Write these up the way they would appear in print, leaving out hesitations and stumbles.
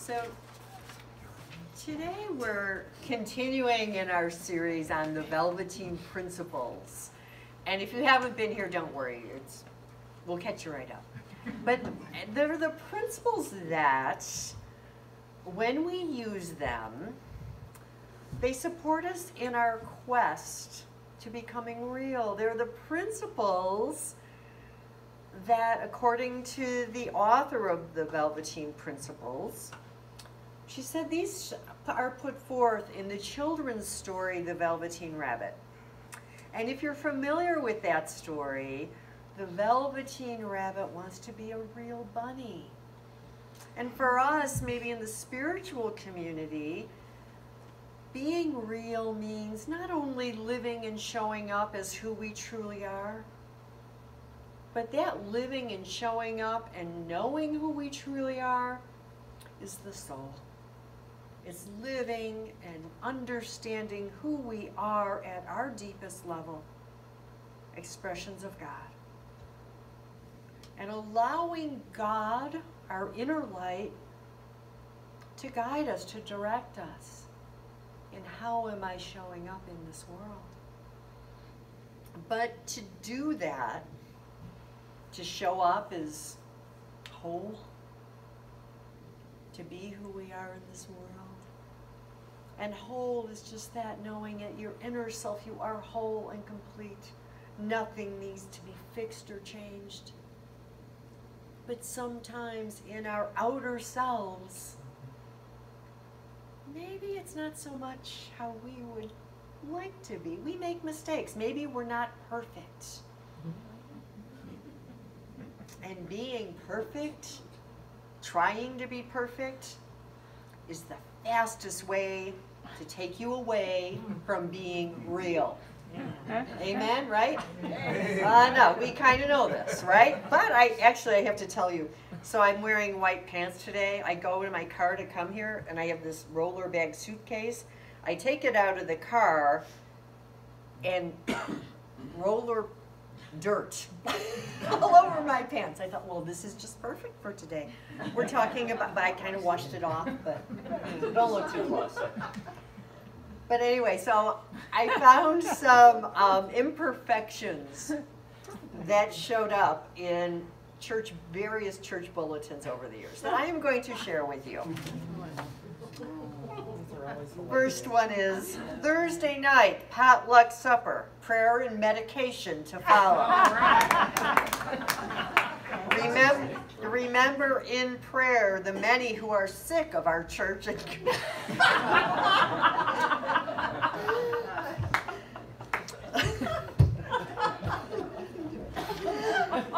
So today we're continuing in our series on the Velveteen Principles. And if you haven't been here, don't worry. We'll catch you right up. But they're the principles that, when we use them, they support us in our quest to becoming real. They're the principles that, according to the author of the Velveteen Principles, she said these are put forth in the children's story, The Velveteen Rabbit. And if you're familiar with that story, the Velveteen Rabbit wants to be a real bunny. And for us, maybe in the spiritual community, being real means not only living and showing up as who we truly are, but that living and showing up and knowing who we truly are is the soul. It's living and understanding who we are at our deepest level, expressions of God. And allowing God, our inner light, to guide us, to direct us in how am I showing up in this world. But to do that, to show up as whole, to be who we are in this world. And whole is just that, knowing at your inner self you are whole and complete. Nothing needs to be fixed or changed. But sometimes in our outer selves, maybe it's not so much how we would like to be. We make mistakes. Maybe we're not perfect. And being perfect, trying to be perfect, is the fastest way to take you away from being real. Amen, right? No, we kind of know this, right? But I have to tell you, so I'm wearing white pants today. I go in my car to come here, and I have this roller bag suitcase. I take it out of the car, and roller dirt all over my pants. I thought, well, this is just perfect for today. We're talking about, but I kind of washed it off, but don't look too close. But anyway, so I found some imperfections that showed up in various church bulletins over the years that I am going to share with you. First one is Thursday night, potluck supper, prayer and medication to follow. Remember in prayer the many who are sick of our church and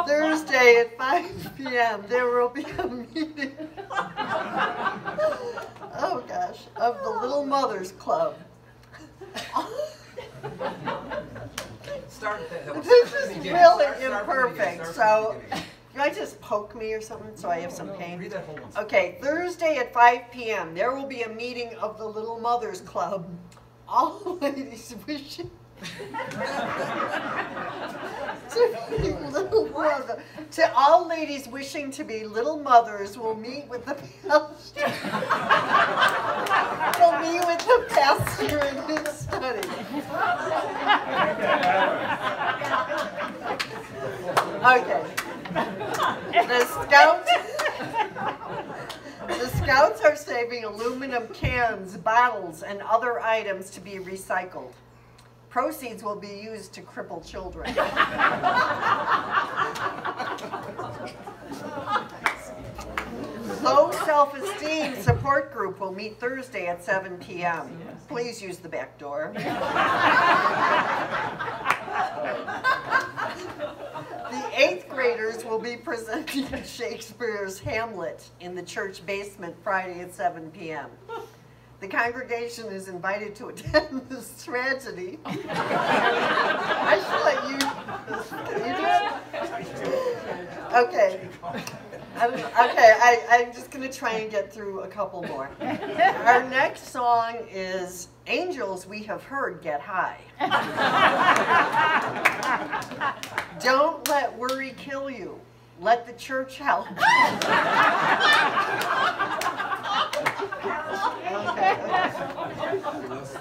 Thursday at 5 p.m. there will be a meeting. Oh gosh, of the Little Mothers Club. This is really imperfect, so you might just poke me or something so I have some pain. Okay, Thursday at 5 p.m. there will be a meeting of the Little Mothers Club. All ladies wishing to all ladies wishing to be little mothers will meet with the pastor. Will meet with the pastor in his study. Okay. The Scouts are saving aluminum cans, bottles, and other items to be recycled. Proceeds will be used to cripple children. Low self-esteem support group will meet Thursday at 7 p.m. Please use the back door. The 8th graders will be presenting Shakespeare's Hamlet in the church basement Friday at 7 p.m. The congregation is invited to attend this tragedy. I should let you. Can you do it? Okay. I'm just going to try and get through a couple more. Our next song is Angels We Have Heard Get High. Don't let worry kill you. Let the church help.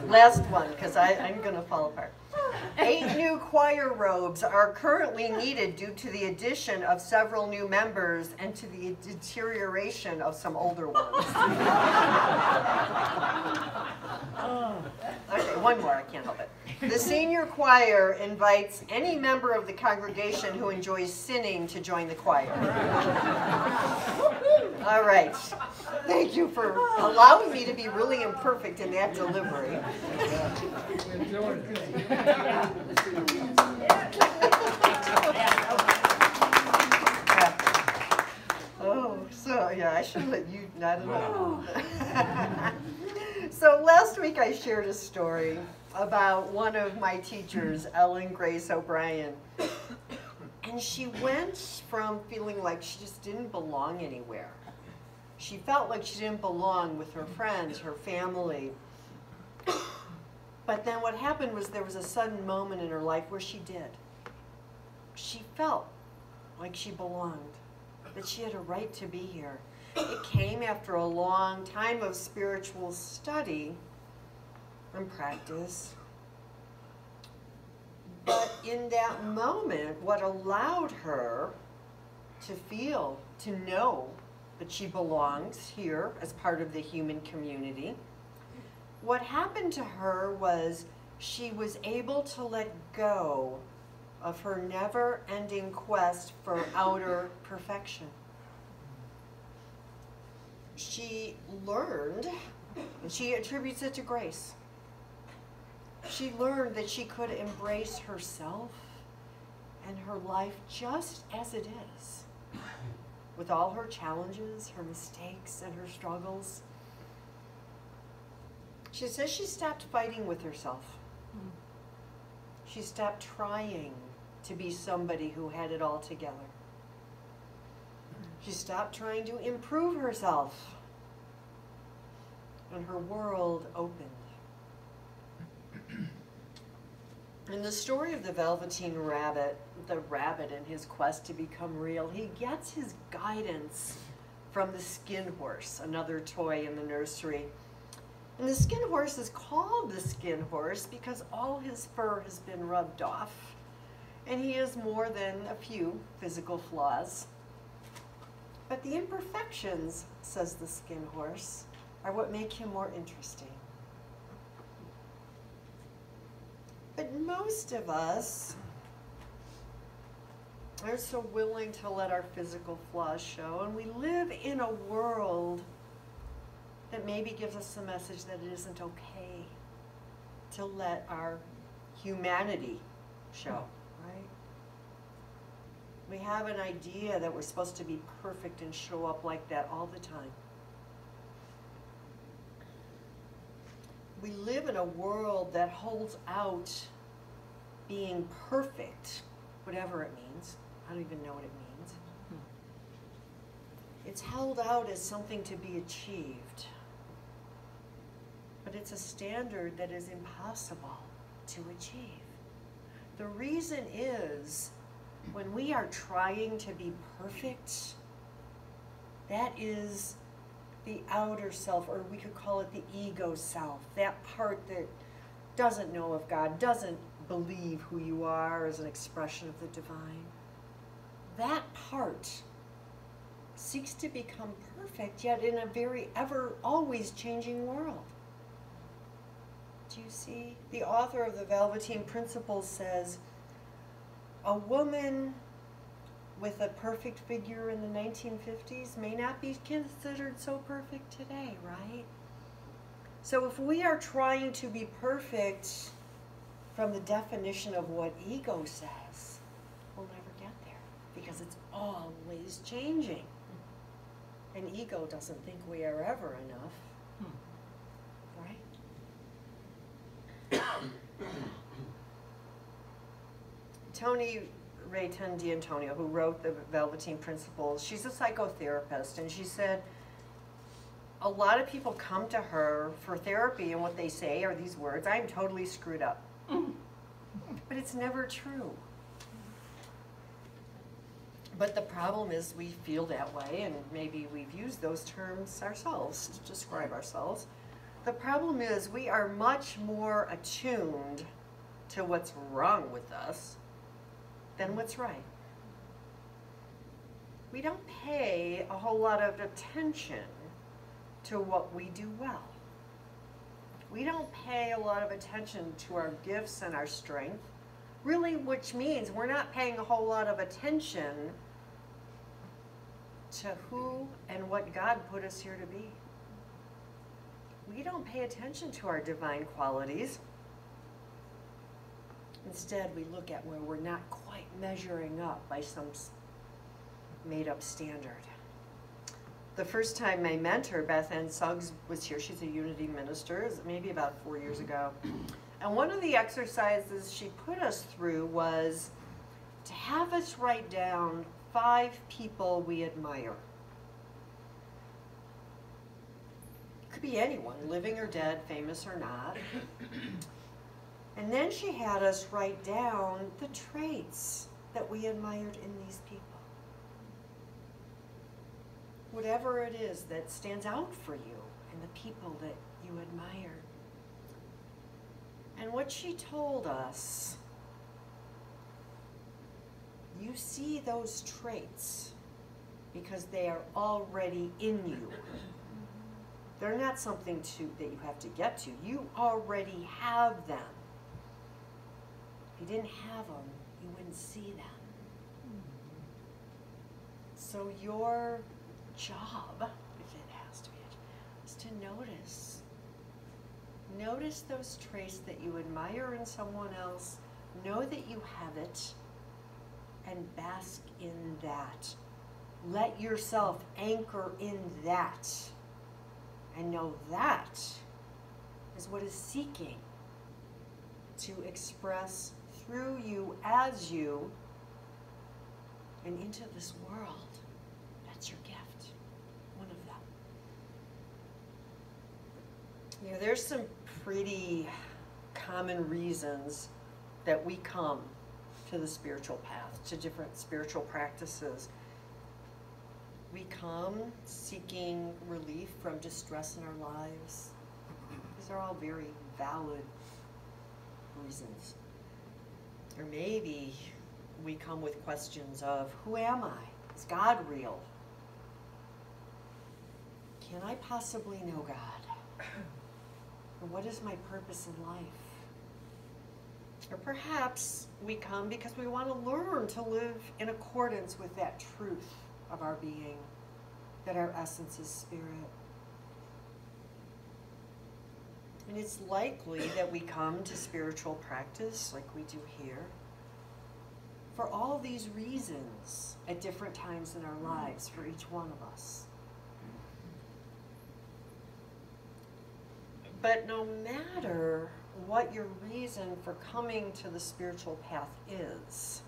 Last one, because I'm going to fall apart. 8 new choir robes are currently needed due to the addition of several new members and to the deterioration of some older ones. Okay, one more, I can't help it. The senior choir invites any member of the congregation who enjoys sinning to join the choir. All right. Thank you for allowing me to be really imperfect in that delivery. Oh, so yeah, I should let you not know. So last week I shared a story about one of my teachers, Ellen Grace O'Brien. And she went from feeling like she just didn't belong anywhere. She felt like she didn't belong with her friends, her family. But then what happened was there was a sudden moment in her life where she did. She felt like she belonged, that she had a right to be here. It came after a long time of spiritual study and practice. But in that moment, what allowed her to feel, to know that she belongs here as part of the human community, what happened to her was she was able to let go of her never-ending quest for outer perfection. She learned, and she attributes it to grace, she learned that she could embrace herself and her life just as it is, with all her challenges, her mistakes, and her struggles. She says she stopped fighting with herself. She stopped trying to be somebody who had it all together. She stopped trying to improve herself, and her world opened. In the story of the Velveteen Rabbit, the rabbit in his quest to become real, he gets his guidance from the skin horse, another toy in the nursery. And the skin horse is called the skin horse because all his fur has been rubbed off, and he has more than a few physical flaws. But the imperfections, says the skin horse, are what make him more interesting. But most of us are so willing to let our physical flaws show, and we live in a world that maybe gives us the message that it isn't okay to let our humanity show, right? We have an idea that we're supposed to be perfect and show up like that all the time. We live in a world that holds out being perfect, whatever it means. I don't even know what it means. It's held out as something to be achieved. But it's a standard that is impossible to achieve. The reason is, when we are trying to be perfect, that is the outer self, or we could call it the ego self, that part that doesn't know of God, doesn't believe who you are as an expression of the divine. That part seeks to become perfect, yet in a very always changing world. Do you see? The author of the Velveteen Principles says, a woman with a perfect figure in the 1950s may not be considered so perfect today, right? So if we are trying to be perfect from the definition of what ego says, we'll never get there because it's always changing. And ego doesn't think we are ever enough, right? Toni Rayton D'Antonio, who wrote the Velveteen Principles, she's a psychotherapist, and she said a lot of people come to her for therapy, and what they say are these words, I'm totally screwed up. But it's never true. But the problem is we feel that way, and maybe we've used those terms ourselves to describe ourselves. The problem is we are much more attuned to what's wrong with us than what's right. We don't pay a whole lot of attention to what we do well. We don't pay a lot of attention to our gifts and our strength, really, which means we're not paying a whole lot of attention to who and what God put us here to be. We don't pay attention to our divine qualities. Instead, we look at where we're not quite measuring up by some made-up standard. The first time my mentor, Beth Ann Suggs, was here, she's a Unity minister, maybe about 4 years ago. And one of the exercises she put us through was to have us write down 5 people we admire. It could be anyone, living or dead, famous or not. And then she had us write down the traits that we admired in these people. Whatever it is that stands out for you and the people that you admire. And what she told us, you see those traits because they are already in you. They're not something that you have to get to. You already have them. If you didn't have them, you wouldn't see them. So your job, if it has to be, is to notice. Notice those traits that you admire in someone else. Know that you have it and bask in that. Let yourself anchor in that and know that is what is seeking to express through you, as you, and into this world. That's your gift, one of them. You know, there's some pretty common reasons that we come to the spiritual path, to different spiritual practices. We come seeking relief from distress in our lives. These are all very valid reasons. Or maybe we come with questions of, who am I? Is God real? Can I possibly know God? Or what is my purpose in life? Or perhaps we come because we want to learn to live in accordance with that truth of our being, that our essence is spirit. And it's likely that we come to spiritual practice, like we do here, for all these reasons at different times in our lives for each one of us. But no matter what your reason for coming to the spiritual path is,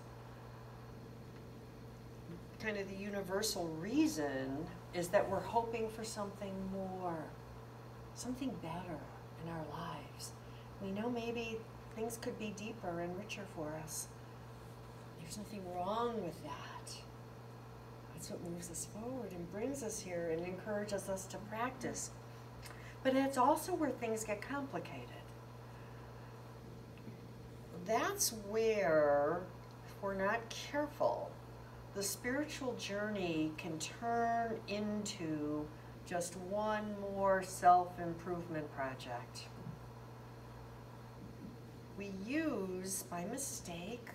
kind of the universal reason is that we're hoping for something more, something better in our lives. We know maybe things could be deeper and richer for us. There's nothing wrong with that. That's what moves us forward and brings us here and encourages us to practice. But it's also where things get complicated. That's where, if we're not careful, the spiritual journey can turn into just one more self-improvement project. We use, by mistake,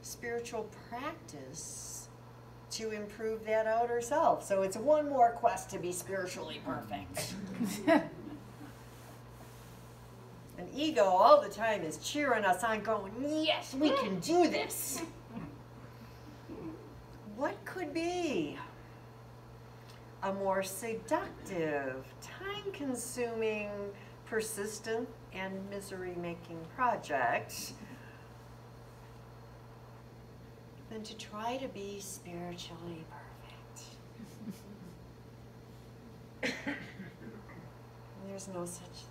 spiritual practice to improve that outer self. So it's one more quest to be spiritually perfect. And ego all the time is cheering us on, going, yes, we can do this. What could be a more seductive, time-consuming, persistent, and misery-making project than to try to be spiritually perfect? There's no such thing.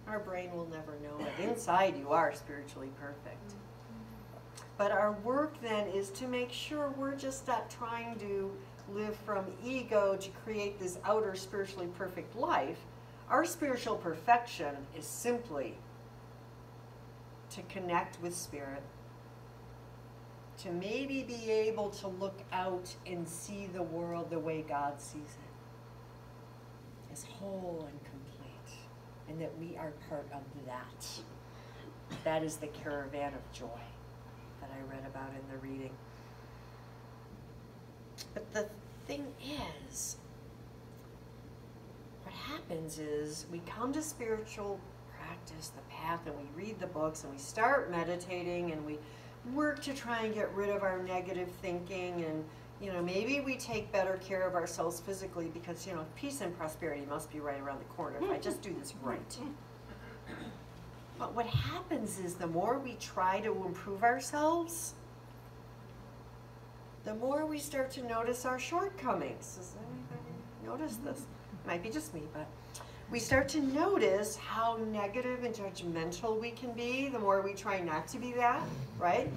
Our brain will never know it. Inside, you are spiritually perfect. But our work then is to make sure we're just not trying to live from ego to create this outer spiritually perfect life. Our spiritual perfection is simply to connect with spirit, to maybe be able to look out and see the world the way God sees it, as whole and complete, and that we are part of that. That is the caravan of joy that I read about in the reading. But the thing is, what happens is we come to spiritual practice, the path, and we read the books, and we start meditating, and we work to try and get rid of our negative thinking, and maybe we take better care of ourselves physically because peace and prosperity must be right around the corner if I just do this right. But what happens is the more we try to improve ourselves, the more we start to notice our shortcomings. Does anybody notice this? It might be just me, but we start to notice how negative and judgmental we can be the more we try not to be that, right?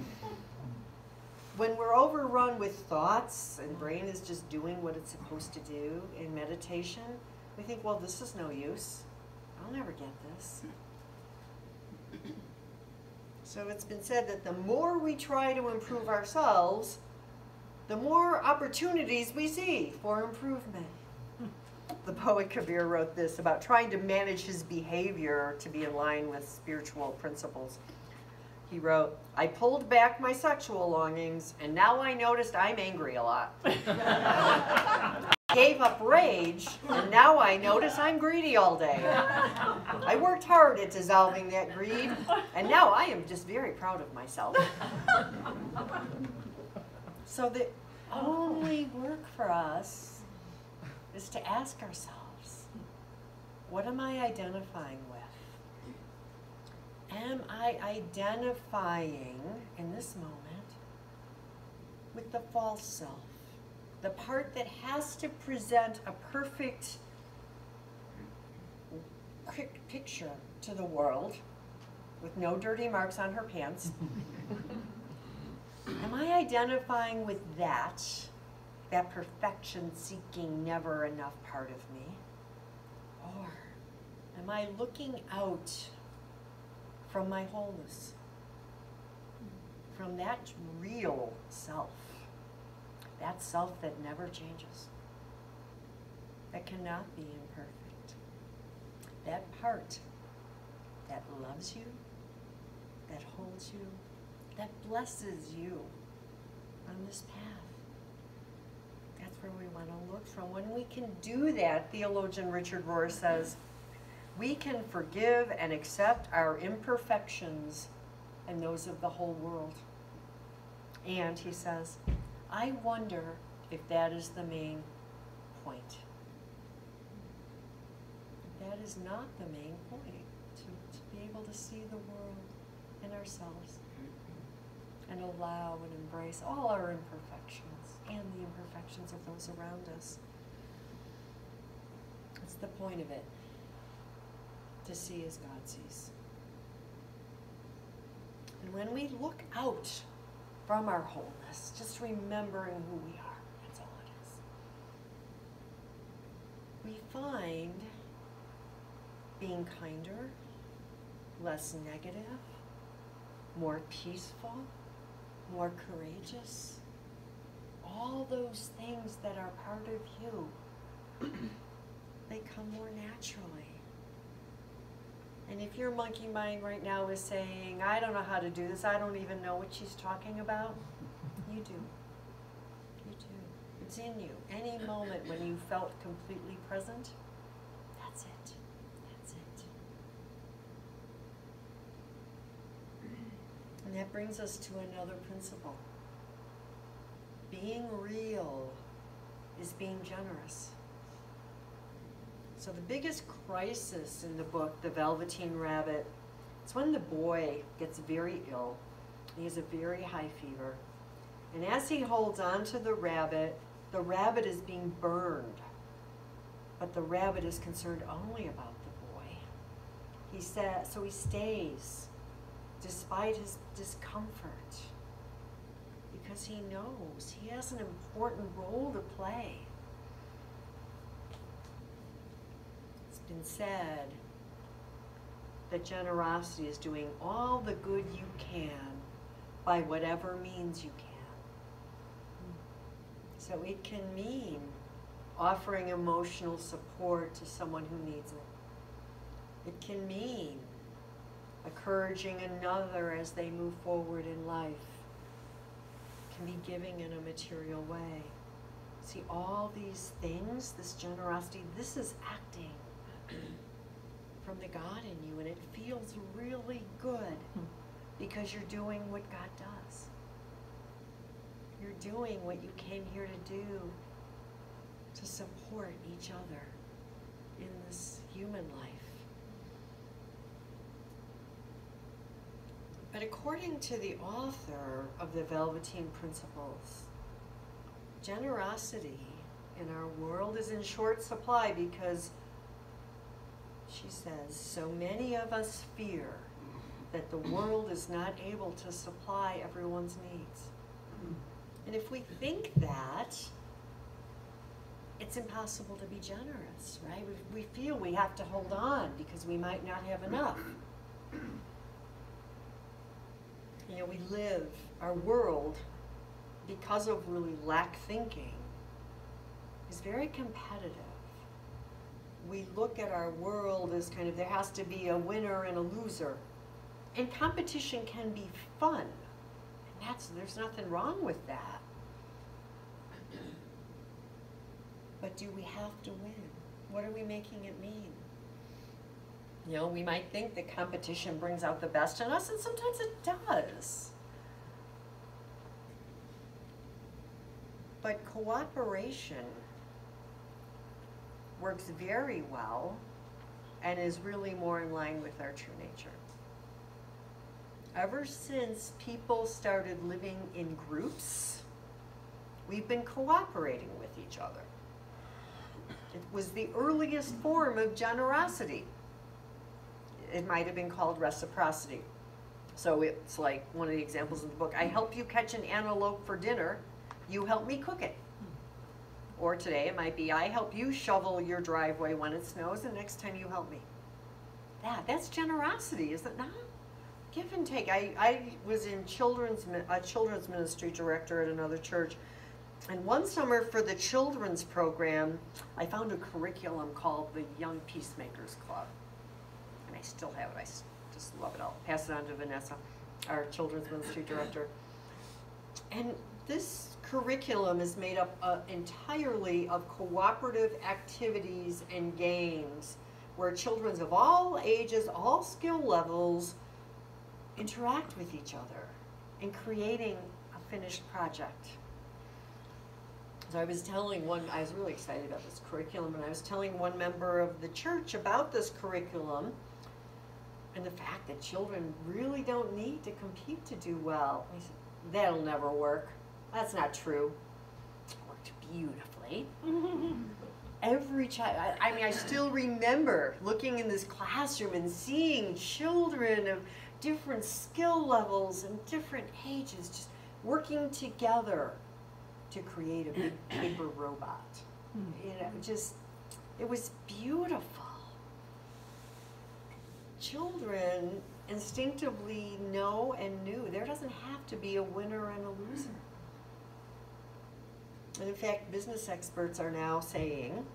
When we're overrun with thoughts and brain is just doing what it's supposed to do in meditation, we think, well, this is no use. I'll never get this. So it's been said that the more we try to improve ourselves, the more opportunities we see for improvement. The poet Kabir wrote this about trying to manage his behavior to be in line with spiritual principles. He wrote, "I pulled back my sexual longings, and now I noticed I'm angry a lot. Gave up rage, and now I notice I'm greedy all day. I worked hard at dissolving that greed, and now I am just very proud of myself." So the only work for us is to ask ourselves, what am I identifying with? Am I identifying, in this moment, with the false self? The part that has to present a perfect picture to the world with no dirty marks on her pants. Am I identifying with that perfection-seeking, never enough part of me? Or am I looking out from my wholeness, from that real self, that self that never changes, that cannot be imperfect, that part that loves you, that holds you, that blesses you on this path? That's where we want to look from. When we can do that, theologian Richard Rohr says, we can forgive and accept our imperfections and those of the whole world. And he says, I wonder if that is the main point. That is not the main point, to be able to see the world and ourselves and allow and embrace all our imperfections and the imperfections of those around us. That's the point of it, to see as God sees. And when we look out from our wholeness, just remembering who we are, that's all it is, we find being kinder, less negative, more peaceful, more courageous, all those things that are part of you, they come more naturally. And if your monkey mind right now is saying, I don't know how to do this, I don't even know what she's talking about, you do. You do. It's in you. Any moment when you felt completely present, that's it. That's it. And that brings us to another principle. Being real is being generous. So the biggest crisis in the book, The Velveteen Rabbit, it's when the boy gets very ill. He has a very high fever. And as he holds on to the rabbit is being burned. But the rabbit is concerned only about the boy. So he stays, despite his discomfort. because he knows he has an important role to play. It's been said that generosity is doing all the good you can by whatever means you can. So it can mean offering emotional support to someone who needs it. It can mean encouraging another as they move forward in life. It can be giving in a material way. See, all these things, this generosity, this is acting from the God in you, and it feels really good because you're doing what God does. You're doing what you came here to do, to support each other in this human life. But according to the author of the Velveteen Principles, generosity in our world is in short supply because, she says, so many of us fear that the world is not able to supply everyone's needs. And if we think that, it's impossible to be generous, right? We feel we have to hold on because we might not have enough. You know, we live, our world, because of really lack thinking, is very competitive. We look at our world as kind of, there has to be a winner and a loser. And competition can be fun. And there's nothing wrong with that. But do we have to win? What are we making it mean? You know, we might think that competition brings out the best in us, and sometimes it does. But cooperation works very well and is really more in line with our true nature. Ever since people started living in groups, we've been cooperating with each other. It was the earliest form of generosity. It might have been called reciprocity. So it's like one of the examples in the book, I help you catch an antelope for dinner, you help me cook it. Or today it might be, I help you shovel your driveway when it snows, and next time you help me. That's generosity, is it not? Give and take. I was in a children's ministry director at another church, and one summer for the children's program, I found a curriculum called the Young Peacemakers Club. And I still have it. I just love it. I'll pass it on to Vanessa, our children's ministry director. And this curriculum is made up entirely of cooperative activities and games where children of all ages, all skill levels, interact with each other in creating a finished project. So I was really excited about this curriculum, and I was telling one member of the church about this curriculum and the fact that children really don't need to compete to do well. He said, that'll never work. That's not true. It worked beautifully. Every child, I still remember looking in this classroom and seeing children of different skill levels and different ages just working together to create a big paper robot. You know, it was beautiful. Children instinctively know and knew there doesn't have to be a winner and a loser. And in fact, business experts are now saying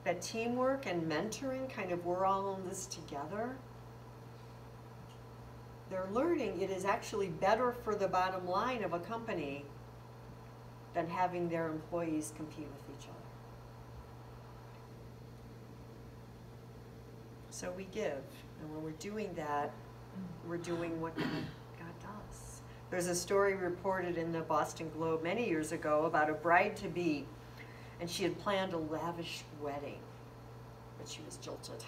that teamwork and mentoring, kind of we're all in this together, they're learning it is actually better for the bottom line of a company than having their employees compete with each other. So we give, and when we're doing that, we're doing what God does. There's a story reported in the Boston Globe many years ago about a bride-to-be, and she had planned a lavish wedding, but she was jilted.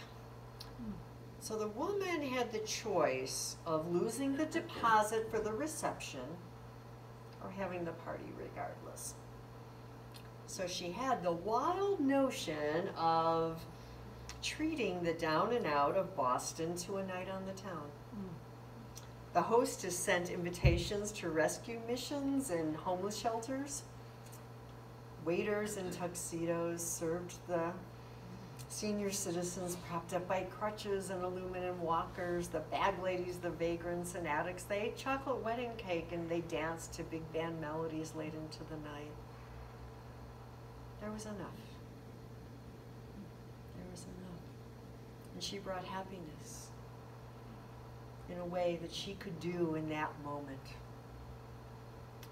So the woman had the choice of losing the deposit for the reception or having the party regardless. So she had the wild notion of treating the down and out of Boston to a night on the town. The hostess sent invitations to rescue missions and homeless shelters. Waiters in tuxedos served the senior citizens propped up by crutches and aluminum walkers, the bag ladies, the vagrants and addicts. They ate chocolate wedding cake and they danced to big band melodies late into the night. There was enough. There was enough. And she brought happiness in a way that she could do in that moment.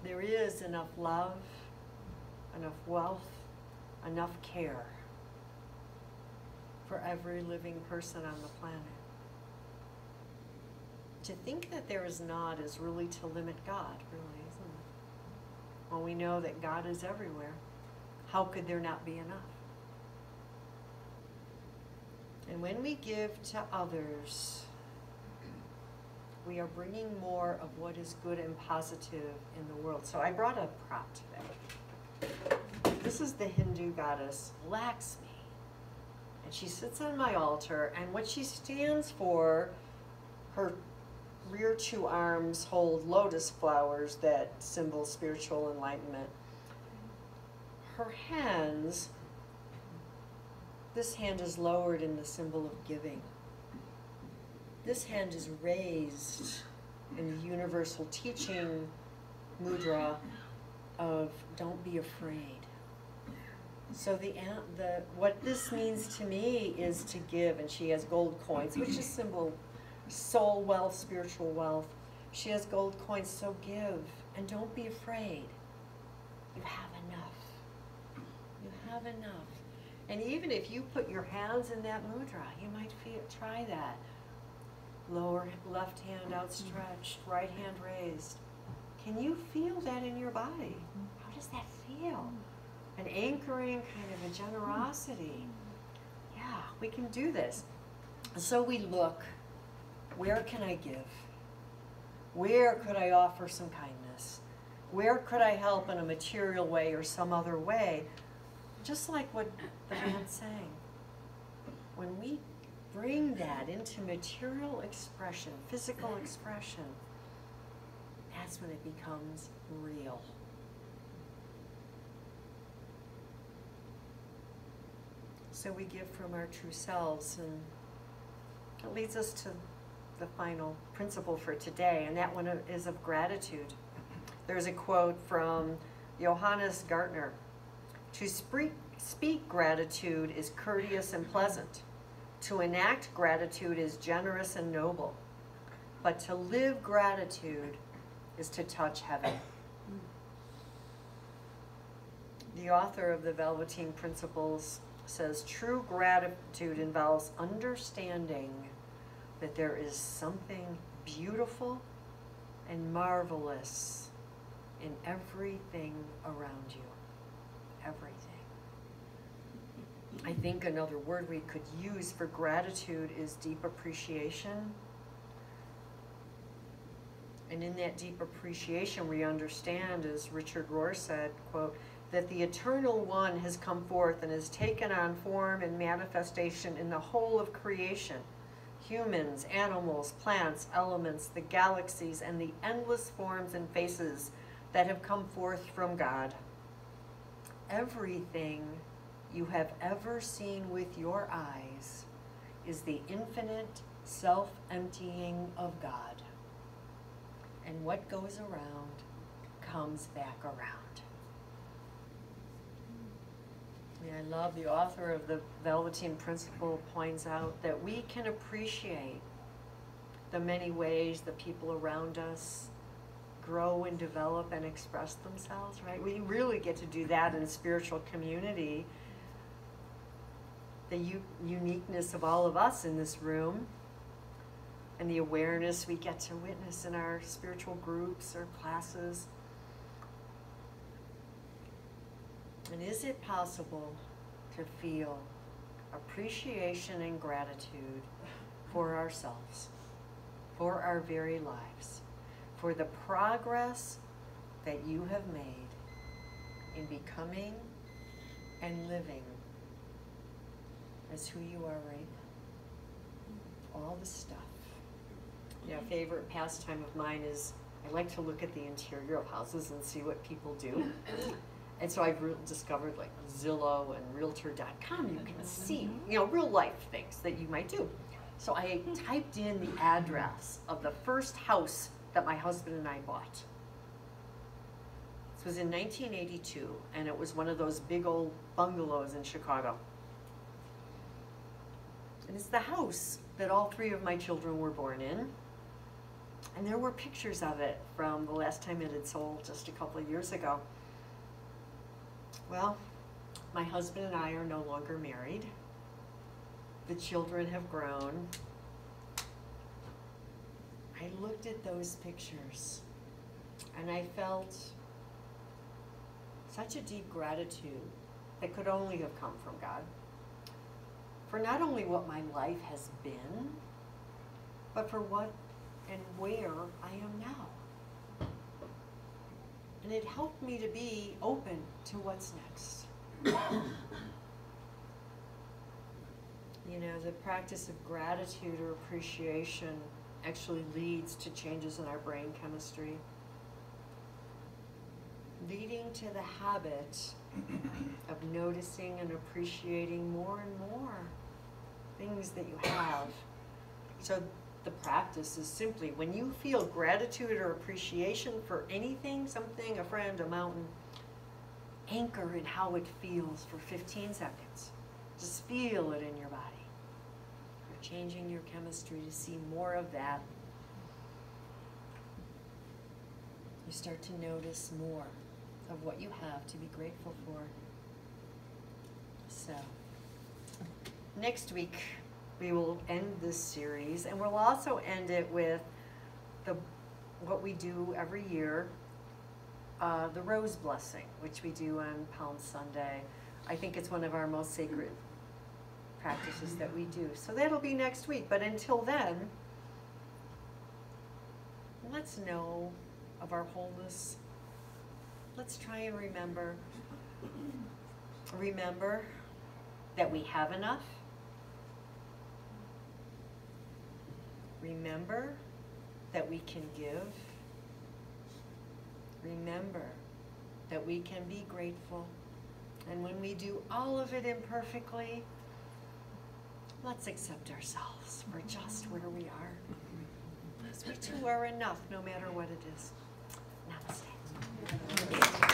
There is enough love, enough wealth, enough care for every living person on the planet. To think that there is not is really to limit God, really, isn't it? Well, we know that God is everywhere. How could there not be enough? And when we give to others, we are bringing more of what is good and positive in the world. So I brought a prop today. This is the Hindu goddess Lakshmi. And she sits on my altar, and what she stands for, her rear two arms hold lotus flowers that symbol spiritual enlightenment. Her hands, this hand is lowered in the symbol of giving. This hand is raised in the universal teaching mudra of don't be afraid. So what this means to me is to give, and she has gold coins, which is symbol soul wealth, spiritual wealth. She has gold coins, so give, and don't be afraid. You have enough. You have enough. And even if you put your hands in that mudra, you might try that. Lower left hand outstretched, right hand raised. Can you feel that in your body? How does that feel? An anchoring, kind of a generosity. Yeah, we can do this. So we look, where can I give? Where could I offer some kindness? Where could I help in a material way or some other way? Just like what the man sang. When we bring that into material expression, physical expression, that's when it becomes real. So we give from our true selves, and it leads us to the final principle for today, and that one is of gratitude. There's a quote from Johannes Gartner. To speak gratitude is courteous and pleasant. To enact gratitude is generous and noble. But to live gratitude is to touch heaven. The author of the Velveteen Principles says, true gratitude involves understanding that there is something beautiful and marvelous in everything around you. Everything. I think another word we could use for gratitude is deep appreciation. And in that deep appreciation, we understand, as Richard Rohr said, quote, that the Eternal One has come forth and has taken on form and manifestation in the whole of creation. Humans, animals, plants, elements, the galaxies, and the endless forms and faces that have come forth from God. Everything you have ever seen with your eyes is the infinite self-emptying of God. And what goes around comes back around. I love the author of the Velveteen Principle points out that we can appreciate the many ways the people around us grow and develop and express themselves, right? We really get to do that in spiritual community. The uniqueness of all of us in this room and the awareness we get to witness in our spiritual groups or classes. And is it possible to feel appreciation and gratitude for ourselves, for our very lives, for the progress that you have made in becoming and living as who you are right now? All the stuff, You know, favorite pastime of mine is I like to look at the interior of houses and see what people do. And so I've discovered like Zillow and Realtor.com, you can see, you know, real life things that you might do. So I typed in the address of the first house that my husband and I bought. This was in 1982, and it was one of those big old bungalows in Chicago. And it's the house that all three of my children were born in. And there were pictures of it from the last time it had sold just a couple of years ago. Well, my husband and I are no longer married. The children have grown. I looked at those pictures and I felt such a deep gratitude that could only have come from God for not only what my life has been, but for what and where I am now. And it helped me to be open to what's next. You know, the practice of gratitude or appreciation actually leads to changes in our brain chemistry, leading to the habit of noticing and appreciating more and more things that you have. So the practice is simply when you feel gratitude or appreciation for anything, something, a friend, a mountain, anchor in how it feels for 15 seconds. Just feel it in your body. You're changing your chemistry to see more of that. You start to notice more of what you have to be grateful for. So, next week we will end this series, and we'll also end it with what we do every year, the rose blessing, which we do on Palm Sunday. I think it's one of our most sacred practices that we do. So that'll be next week. But until then, let's know of our wholeness. Let's try and remember that we have enough. Remember that we can give. Remember that we can be grateful. And when we do all of it imperfectly, let's accept ourselves for just where we are. Because we too are enough, no matter what it is. Namaste.